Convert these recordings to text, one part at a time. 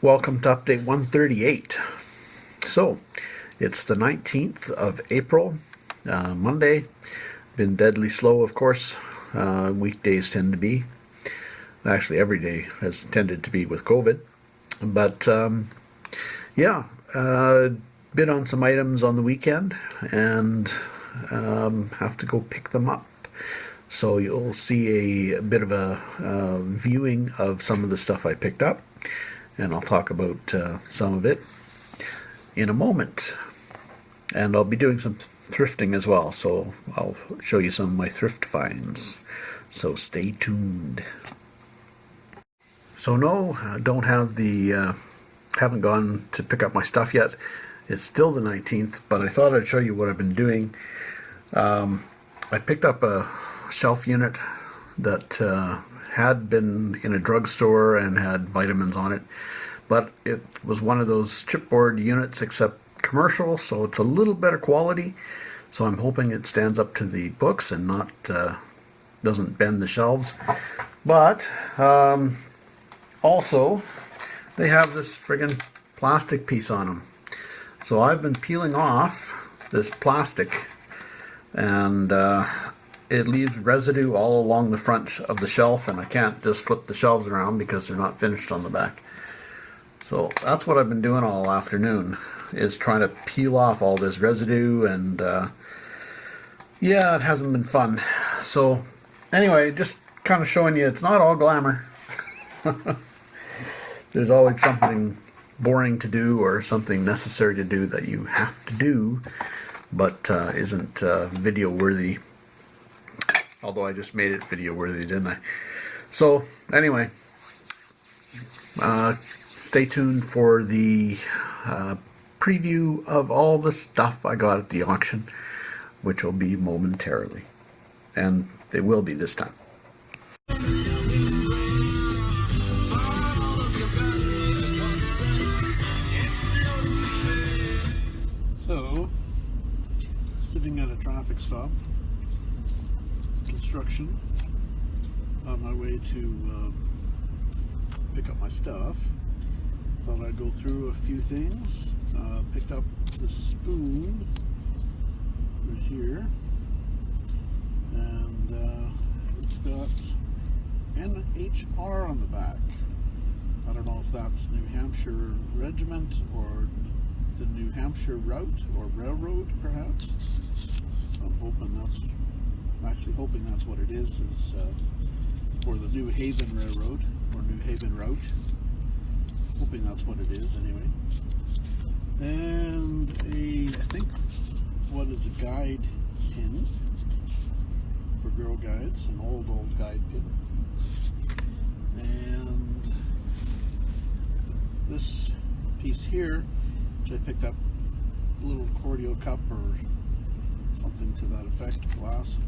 Welcome to update 138. So, it's the 19th of April, Monday. Been deadly slow, of course. Weekdays tend to be. Actually, every day has tended to be with COVID. But, bid on some items on the weekend and have to go pick them up. So you'll see a bit of a viewing of some of the stuff I picked up. And I'll talk about some of it in a moment. And I'll be doing some thrifting as well, so I'll show you some of my thrift finds. So stay tuned. So no, I don't have haven't gone to pick up my stuff yet. It's still the 19th, but I thought I'd show you what I've been doing. I picked up a shelf unit that had been in a drugstore and had vitamins on it, but it was one of those chipboard units except commercial, so it's a little better quality. So I'm hoping it stands up to the books and not doesn't bend the shelves. But also they have this friggin' plastic piece on them. So I've been peeling off this plastic, and it leaves residue all along the front of the shelf, and I can't just flip the shelves around because they're not finished on the back. So that's what I've been doing all afternoon, is trying to peel off all this residue, and yeah, it hasn't been fun. So anyway, just kind of showing you it's not all glamour. There's always something boring to do or something necessary to do that you have to do, but isn't video worthy. Although I just made it video worthy, didn't I? So anyway, stay tuned for the preview of all the stuff I got at the auction, which will be momentarily. And they will be this time. So, sitting at a traffic stop, construction, on my way to pick up my stuff. Thought I'd go through a few things. Picked up the spoon right here, and it's got NHR on the back. I don't know if that's New Hampshire Regiment or the New Hampshire Route or Railroad, perhaps. So I'm actually hoping that's what it is for the New Haven Railroad or New Haven Route. Hoping that's what it is anyway. And I think what is a guide pin for Girl Guides, an old guide pin. And this piece here, which I picked up, a little cordial cup or something to that effect, glass.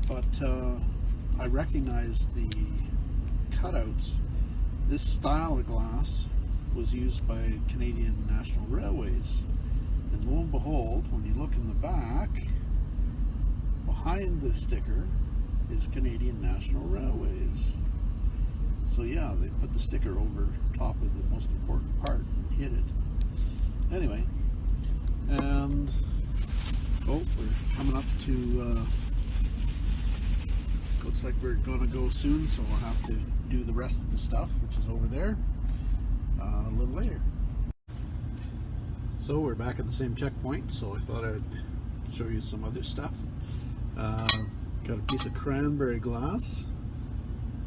But I recognize the cutouts. This style of glass was used by Canadian National Railways, and lo and behold, when you look in the back, behind the sticker is Canadian National Railways. So yeah, they put the sticker over top of the most important part and hid it. Anyway, and we're coming up to looks like we're gonna go soon, so we'll have to do the rest of the stuff, which is over there, a little later. So we're back at the same checkpoint, so I thought I'd show you some other stuff. Got a piece of cranberry glass,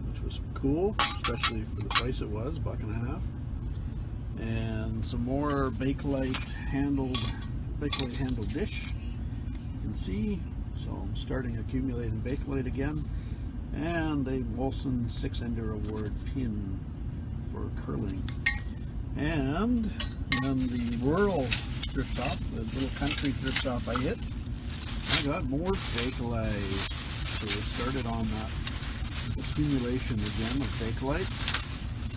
which was cool, especially for the price it was, $1.50. And some more Bakelite handled dish, you can see. So I'm starting accumulating Bakelite again. And a Wilson 6-Ender Award pin for curling. And then the rural thrift shop, the little country thrift shop I hit, I got more Bakelite. So we started on that accumulation again of Bakelite.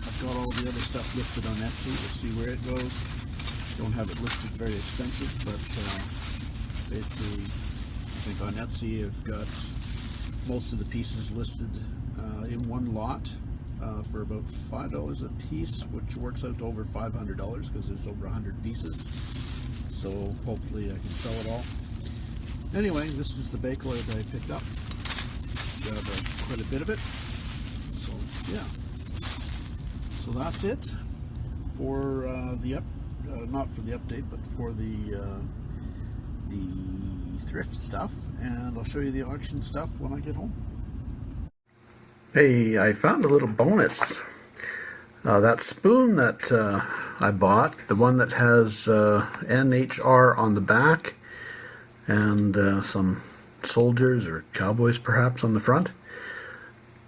I've got all the other stuff listed on Etsy. We'll see where it goes. Don't have it listed very expensive, but basically I think on Etsy I've got most of the pieces listed in one lot, for about $5 a piece, which works out to over $500 because there's over 100 pieces. So hopefully I can sell it all. Anyway, this is the bake oil that I picked up. Got quite a bit of it. So yeah. So that's it for not for the update, but for the thrift stuff, and I'll show you the auction stuff when I get home. Hey, I found a little bonus. That spoon that I bought, the one that has NHR on the back and some soldiers or cowboys perhaps on the front,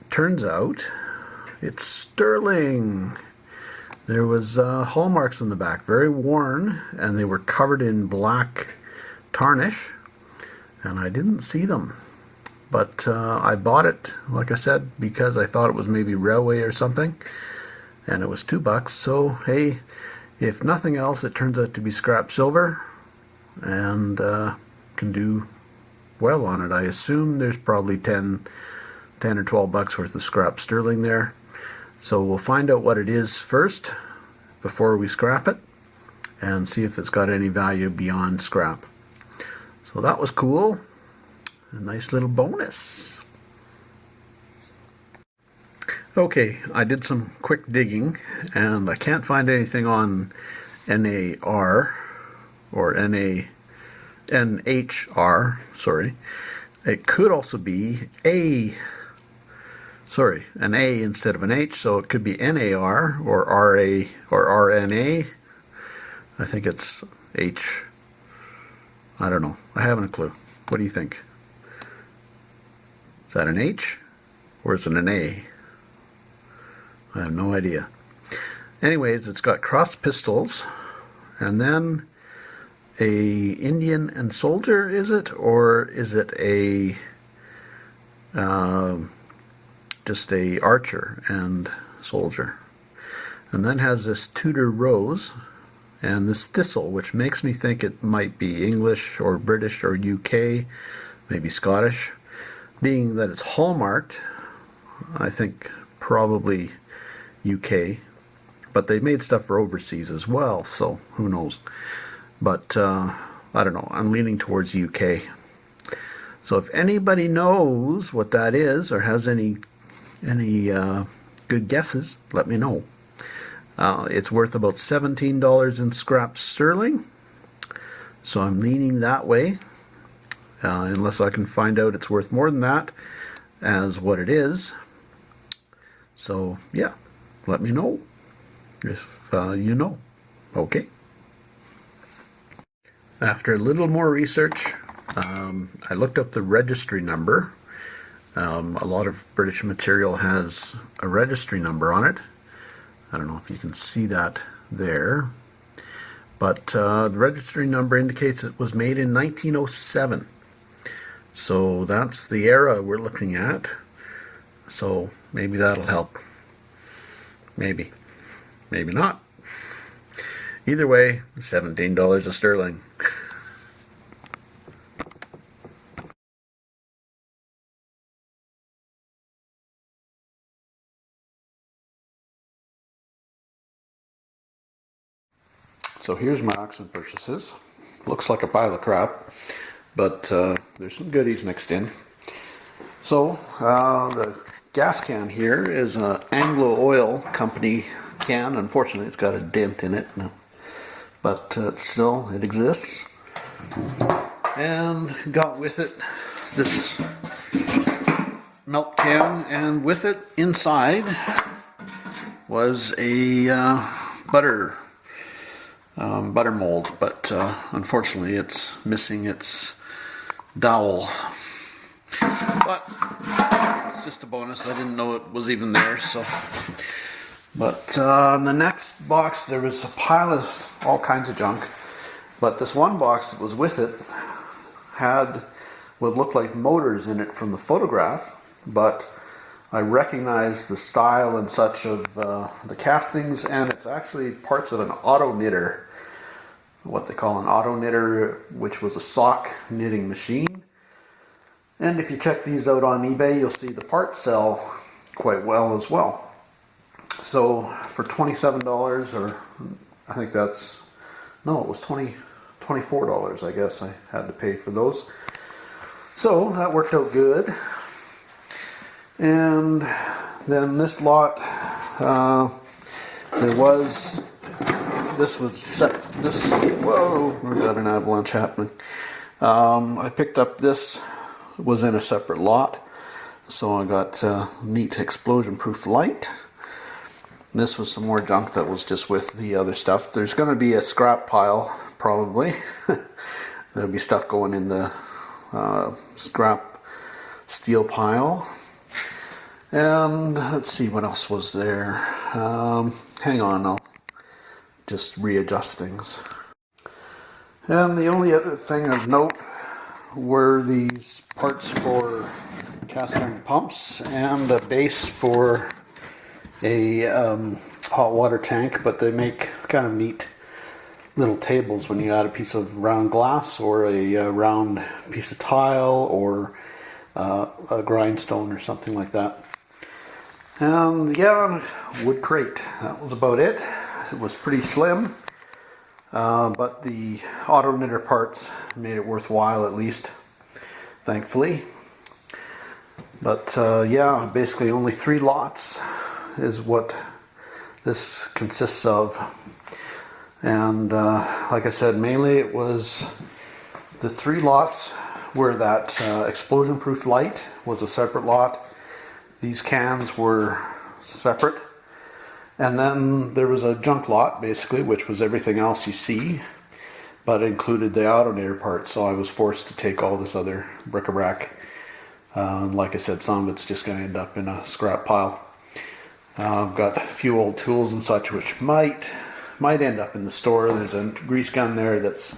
turns out it's sterling. There was hallmarks on the back, very worn, and they were covered in black tarnish, and I didn't see them. But I bought it, like I said, because I thought it was maybe railway or something, and it was $2. So hey, if nothing else, it turns out to be scrap silver, and can do well on it. I assume there's probably 10 or 12 bucks worth of scrap sterling there. So we'll find out what it is first before we scrap it, and see if it's got any value beyond scrap. So that was cool. A nice little bonus. Okay, I did some quick digging and I can't find anything on NAR or NHR, sorry. It could also be an A instead of an H, so it could be NAR or RA or RNA. I think it's H. I don't know. I haven't a clue. What do you think? Is that an H or is it an A? I have no idea. Anyways, it's got crossed pistols, and then a Indian and soldier, is it? Or is it a just a archer and soldier? And then has this Tudor rose and this thistle, which makes me think it might be English or British or UK, maybe Scottish. Being that it's hallmarked, I think probably UK, but they made stuff for overseas as well, so who knows. But I don't know, I'm leaning towards UK. So if anybody knows what that is or has any good guesses, let me know. It's worth about $17 in scrap sterling, so I'm leaning that way. Unless I can find out it's worth more than that as what it is. So yeah, let me know if you know. Okay. After a little more research, I looked up the registry number. A lot of British material has a registry number on it. I don't know if you can see that there, but the registry number indicates it was made in 1907. So that's the era we're looking at. So maybe that'll help. Maybe. Maybe not. Either way, $17 a sterling. So here's my auction purchases. Looks like a pile of crap, but there's some goodies mixed in. So the gas can here is an Anglo Oil Company can. Unfortunately, it's got a dent in it, but still it exists. And got with it this milk can, and with it inside was a butter mold, but unfortunately it's missing its dowel. But it's just a bonus. I didn't know it was even there. So, but in the next box there was a pile of all kinds of junk. But this one box that was with it had what looked like motors in it from the photograph, but I recognized the style and such of the castings, and it's actually parts of an auto knitter, what they call an auto knitter, which was a sock knitting machine. And if you check these out on eBay, you'll see the parts sell quite well as well. So for $27, or I think that's, no, it was $24, I guess I had to pay for those. So that worked out good. And then this lot, whoa, we got an avalanche happening. I picked up this, was in a separate lot. So I got neat explosion proof light. This was some more junk that was just with the other stuff. There's going to be a scrap pile, probably. There'll be stuff going in the scrap steel pile. And let's see what else was there. Hang on, I'll just readjust things. And the only other thing of note were these parts for cast iron pumps and a base for a hot water tank, but they make kind of neat little tables when you add a piece of round glass or a round piece of tile or a grindstone or something like that. And yeah, wood crate, that was about it. It was pretty slim, but the auto knitter parts made it worthwhile, at least, thankfully. But yeah, basically only 3 lots is what this consists of. And like I said, mainly it was the 3 lots where that explosion proof light was a separate lot. These cans were separate. And then there was a junk lot, basically, which was everything else you see, but included the auto knitter parts. So I was forced to take all this other bric-a-brac. Like I said, some of it's just going to end up in a scrap pile. I've got a few old tools and such which might end up in the store. There's a grease gun there that's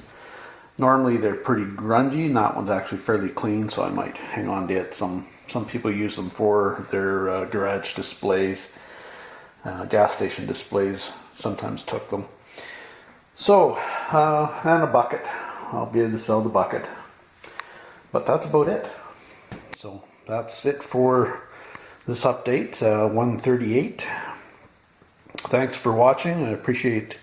normally they're pretty grungy, and that one's actually fairly clean, so I might hang on to it. Some people use them for their garage displays, gas station displays. Sometimes took them. So and a bucket. I'll be able to sell the bucket, but that's about it. So that's it for this update, 138. Thanks for watching. I appreciate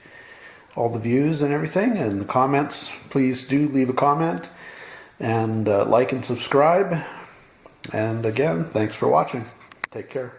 all the views and everything, and the comments. Please do leave a comment and like and subscribe. And again, thanks for watching. Take care.